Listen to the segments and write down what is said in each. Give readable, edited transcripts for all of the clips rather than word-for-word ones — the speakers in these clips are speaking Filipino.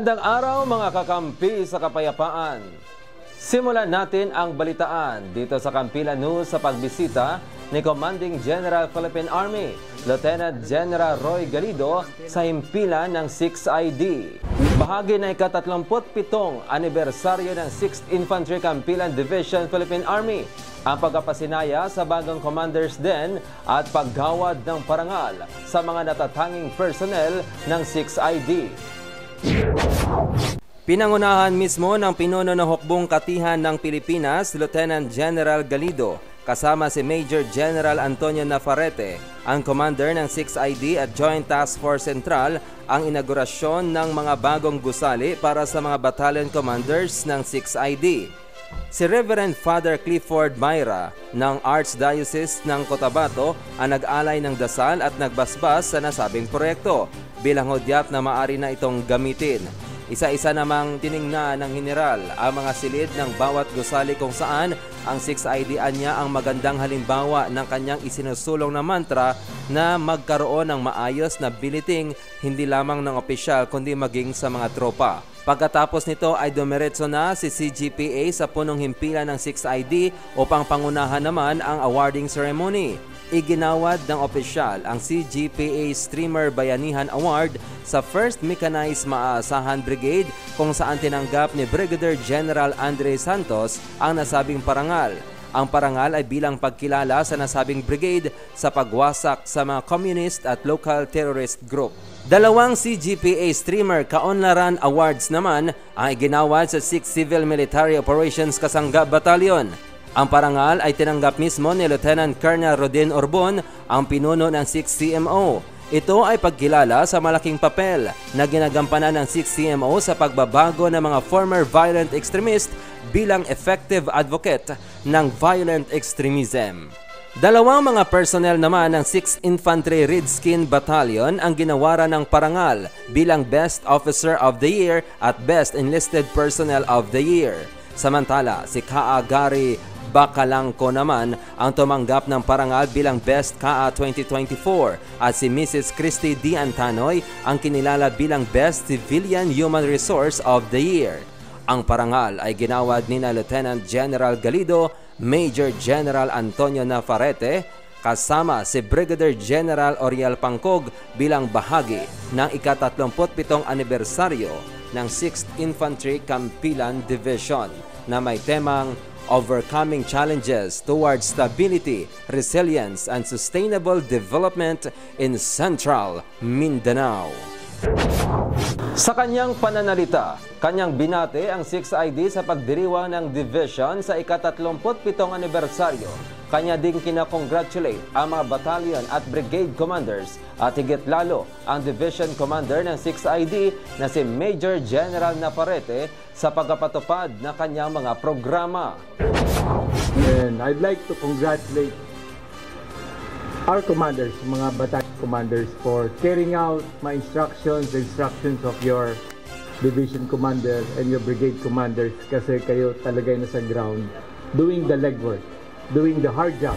Magandang araw mga kakampi sa kapayapaan. Simulan natin ang balitaan dito sa Kampilan News sa pagbisita ni Commanding General Philippine Army, Lieutenant General Roy Galido sa himpilan ng 6ID. Bahagi na ika-37 anibersaryo ng 6th Infantry Kampilan Division Philippine Army ang pagkapasinaya sa bagong Commanders Den at paggawad ng parangal sa mga natatanging personnel ng 6ID. Pinangunahan mismo ng pinuno ng Hukbong Katihan ng Pilipinas, Lieutenant General Galido, kasama si Major General Antonio Nafarrete, ang commander ng 6ID at Joint Task Force Central, ang inaugurasyon ng mga bagong gusali para sa mga battalion commanders ng 6ID. Si Reverend Father Clifford Myra ng Archdiocese ng Cotabato ang nag-alay ng dasal at nagbasbas sa nasabing proyekto bilang hudyat na maaari na itong gamitin. Isa-isa namang tiningnan ng General ang mga silid ng bawat gusali kung saan ang 6ID niya ang magandang halimbawa ng kanyang isinusulong na mantra na magkaroon ng maayos na biliting hindi lamang ng opisyal kundi maging sa mga tropa. Pagkatapos nito ay dumiretso na si CGPA sa punong himpilan ng 6ID upang pangunahan naman ang awarding ceremony. Iginawad ng opisyal ang CGPA Streamer Bayanihan Award sa 1st Mechanized Maaasahan Brigade kung saan tinanggap ni Brigadier General Andre Santos ang nasabing parangal. Ang parangal ay bilang pagkilala sa nasabing brigade sa pagwasak sa mga communist at local terrorist group. Dalawang CGPA Streamer Kaunlaran Awards naman ang iginawad sa 6th Civil Military Operations Kasangga Battalion. Ang parangal ay tinanggap mismo ni Lieutenant Colonel Rodin Orbon, ang pinuno ng 6th CMO. Ito ay pagkilala sa malaking papel na ginagampanan ng 6th CMO sa pagbabago ng mga former violent extremist bilang effective advocate ng violent extremism. Dalawang mga personnel naman ng 6th Infantry Redskin Battalion ang ginawaran ng parangal bilang Best Officer of the Year at Best Enlisted Personnel of the Year. Samantala, si Ka Gary Bacalangco naman ang tumanggap ng parangal bilang Best KA 2024 at si Mrs. Christy D. Antanoy ang kinilala bilang Best Civilian Human Resource of the Year. Ang parangal ay ginawad ni Lieutenant General Galido, Major General Antonio Nafarrete, kasama si Brigadier General Oriel Pangcog bilang bahagi ng ika-37 anibersaryo ng 6th Infantry Kampilan Division na may temang Overcoming Challenges Towards Stability, Resilience, and Sustainable Development in Central Mindanao. Sa kanyang pananalita, kanyang binate ang 6ID sa pagdiriwang ng division sa ika-37 anibersaryo. Kanya ding kinakongratulate ang mga battalion at brigade commanders at higit lalo ang division commander ng 6ID na si Major General Nafarrete sa pagkapatupad na kanyang mga programa. And I'd like to congratulate our commanders, mga battalion commanders, for carrying out my instructions, the instructions of your division commander and your brigade commanders, kasi kayo talaga nasa ground doing the legwork, doing the hard job.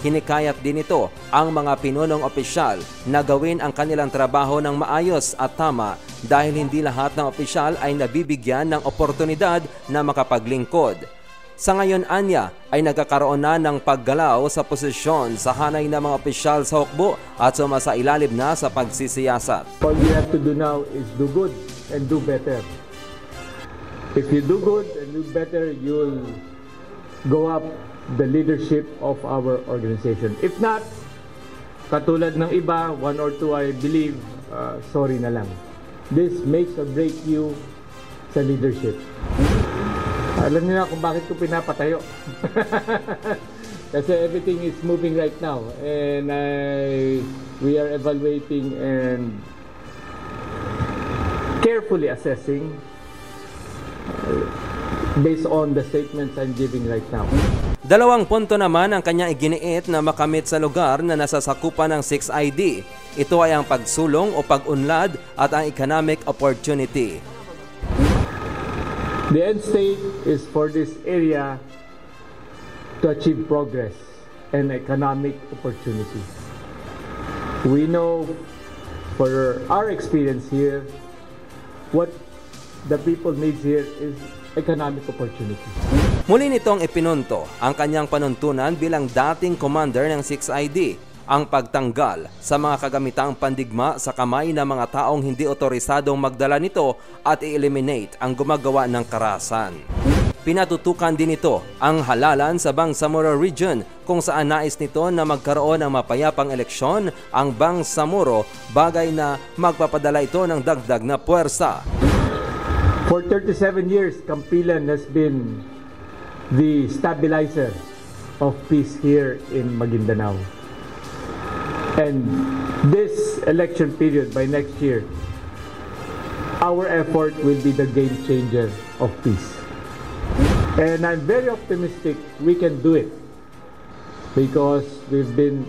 Hinikayat din ito ang mga pinunong opisyal na gawin ang kanilang trabaho ng maayos at tama dahil hindi lahat ng opisyal ay nabibigyan ng oportunidad na makapaglingkod. Sa ngayon anya ay nagkakaroon na ng paggalaw sa posisyon sa hanay ng mga opisyal sa hukbo at sumasailalim na sa pagsisiyasat. All we have to do now is do good and do better. If you do good and do better, you'll go up the leadership of our organization. If not, katulad ng iba, one or two I believe, sorry na lang. This makes or break you sa leadership. Alam niyo na kung bakit ko pinapatayo. Kasi everything is moving right now and we are evaluating and carefully assessing based on the statements I'm giving right now. Dalawang punto naman ang kanyang iginiit na makamit sa lugar na nasasakupan ng 6ID. Ito ay ang pagsulong o pag-unlad at ang economic opportunity. The end state is for this area to achieve progress and economic opportunity. We know for our experience here what the people needs here is economic opportunity. Muli nitong ipinunto ang kanyang panuntunan bilang dating commander ng 6ID, ang pagtanggal sa mga kagamitang pandigma sa kamay ng mga taong hindi otorisadong magdala nito at i-eliminate ang gumagawa ng karahasan. Pinatutukan din ito ang halalan sa Bangsamoro Region kung saan nais nito na magkaroon ng mapayapang eleksyon ang Bangsamoro, bagay na magpapadala ito ng dagdag na puwersa. For 37 years, Kampilan has been the stabilizer of peace here in Maguindanao. And this election period, by next year, our effort will be the game changer of peace. And I'm very optimistic we can do it because we've been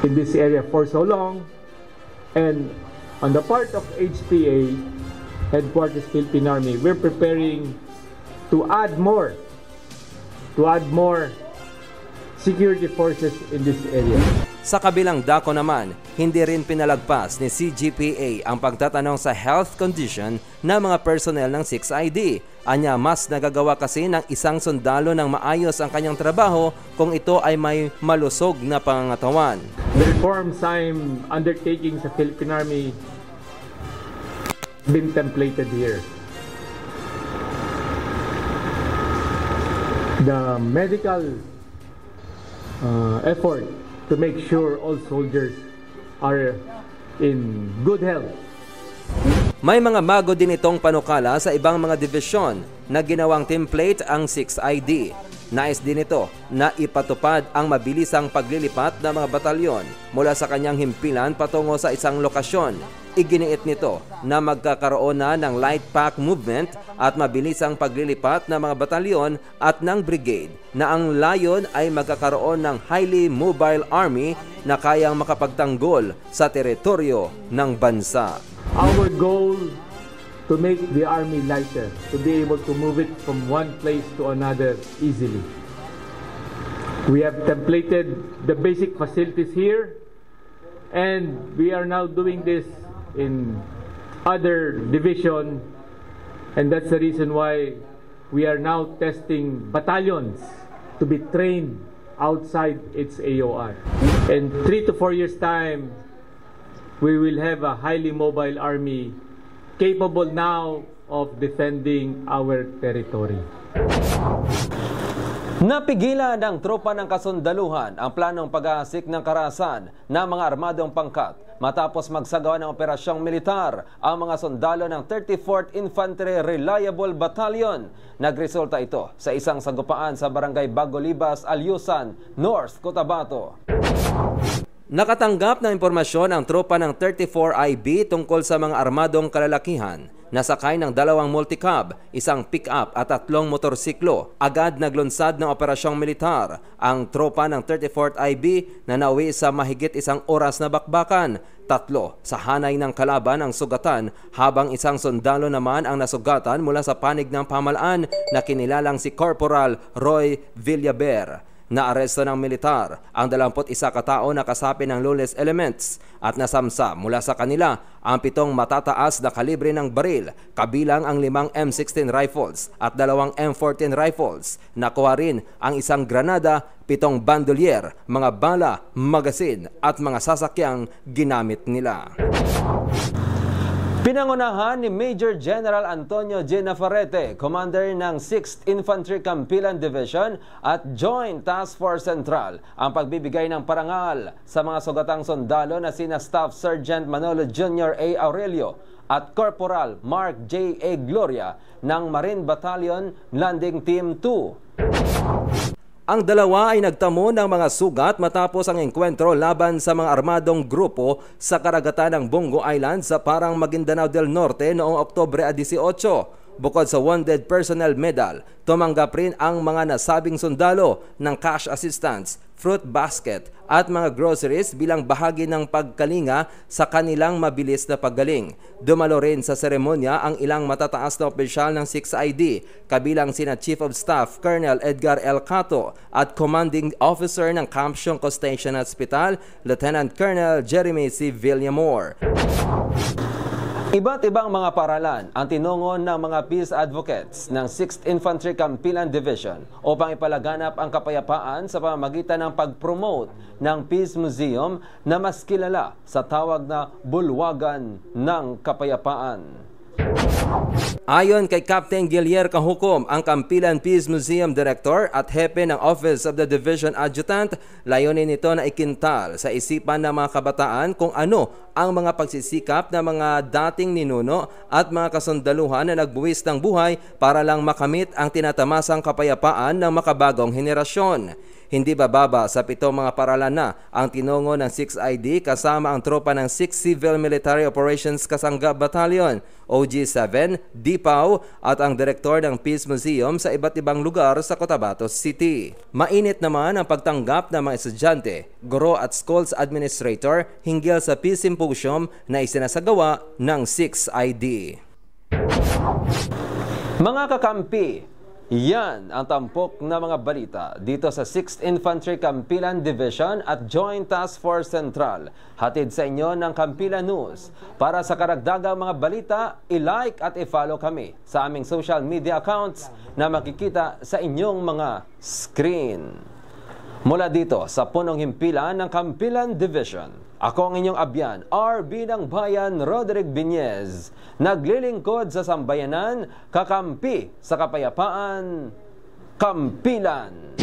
in this area for so long, and on the part of HPA, Headquarters Philippine Army, we're preparing to add more security forces in this area. Sa kabilang dako naman, hindi rin pinalagpas ni CGPA ang pagtatanong sa health condition ng mga personnel ng 6ID. Anya, mas nagagawa kasi ng isang sundalo ng maayos ang kanyang trabaho kung ito ay may malusog na pangangatawan. The reforms I'm undertaking sa Philippine Army been templated here. The medical effort to make sure all soldiers are in good health. May mga bago din itong panukala sa ibang mga dibisyon na ginawang template ang 6ID. Nais din ito na ipatupad ang mabilisang paglilipat ng mga batalyon mula sa kanyang himpilan patungo sa isang lokasyon. Iginiit nito na magkakaroon na ng light pack movement at mabilisang paglilipat ng mga batalyon at ng brigade na ang layon ay magkakaroon ng highly mobile army na kayang makapagtanggol sa teritoryo ng bansa. Our goal to make the army lighter, to be able to move it from one place to another easily. We have templated the basic facilities here, and we are now doing this in other division, and that's the reason why we are now testing battalions to be trained outside its AOR. In 3 to 4 years time, we will have a highly mobile army capable now of defending our territory. Napigilan ng tropa ng kasundaluhan ang planong pag-aasik ng karahasan ng mga armadong pangkat matapos magsagawa ng operasyong militar ang mga sundalo ng 34th Infantry Reliable Battalion. Nagresulta ito sa isang sagupaan sa Barangay Bagolibas, Alyusan, North Cotabato. Nakatanggap ng impormasyon ang tropa ng 34IB tungkol sa mga armadong kalalakihan na sakay ng 2 multicab, isang pick-up at 3 motorsiklo. Agad naglunsad ng operasyong militar ang tropa ng 34th IB na nauwi sa mahigit 1 oras na bakbakan. 3 sa hanay ng kalaban ang sugatan habang 1 sundalo naman ang nasugatan mula sa panig ng pamahalaan na kinilalang si Corporal Roy Villaber. Naaresto ng militar ang 21 katao na kasapi ng Lawless Elements at nasamsa mula sa kanila ang 7 matataas na kalibre ng baril, kabilang ang 5 M16 rifles at 2 M14 rifles. Nakuha rin ang 1 granada, 7 bandolier, mga bala, magasin at mga sasakyang ginamit nila. Pinangunahan ni Major General Antonio J. Nafarrete, Commander ng 6th Infantry Campilan Division at Joint Task Force Central, ang pagbibigay ng parangal sa mga sugatang sundalo na sina Staff Sergeant Manolo Jr. A. Aurelio at Corporal Mark J. A. Gloria ng Marine Battalion Landing Team 2. Ang dalawa ay nagtamo ng mga sugat matapos ang engkwentro laban sa mga armadong grupo sa karagatan ng Bongo Island sa Parang Maguindanao del Norte noong Oktubre 18. Bukod sa Wounded Personnel Medal, tumanggap rin ang mga nasabing sundalo ng cash assistance, fruit basket at mga groceries bilang bahagi ng pagkalinga sa kanilang mabilis na paggaling. Dumalo rin sa seremonya ang ilang matataas na opisyal ng 6ID, kabilang sina Chief of Staff Colonel Edgar L. Cato at Commanding Officer ng Camp Siongco Station Hospital, Lieutenant Colonel Jeremy C. Villamor. Iba't ibang mga paralan ang tinungon ng mga peace advocates ng 6th Infantry Campilan Division upang ipalaganap ang kapayapaan sa pamamagitan ng pag-promote ng Peace Museum na mas kilala sa tawag na Bulwagan ng Kapayapaan. Ayon kay Captain Guillier Cahucom, ang Campilan Peace Museum Director at hepe ng Office of the Division Adjutant, layunin nito na ikintal sa isipan ng mga kabataan kung ano ang mga pagsisikap ng mga dating ninuno at mga kasundaluhan na nagbuwis ng buhay para lang makamit ang tinatamasang kapayapaan ng makabagong henerasyon. Hindi bababa sa 7 mga paralan na ang tinungo ng 6ID kasama ang tropa ng 6 Civil Military Operations Kasangga Battalion, OG-7, DIPAW at ang direktor ng Peace Museum sa iba't ibang lugar sa Cotabato City. Mainit naman ang pagtanggap ng mga estudyante, guro at schools administrator hinggil sa Peace Symposium na isinasagawa ng 6ID. Mga kakampi, yan ang tampok na mga balita dito sa 6th Infantry Campilan Division at Joint Task Force Central. Hatid sa inyo ng Campilan News. Para sa karagdagang mga balita, i-like at i-follow kami sa aming social media accounts na makikita sa inyong mga screen. Mula dito sa punong himpilan ng Campilan Division, ako ang inyong abyan, RB ng Bayan Roderick Viñez, naglilingkod sa sambayanan, kakampi sa kapayapaan, Campilan.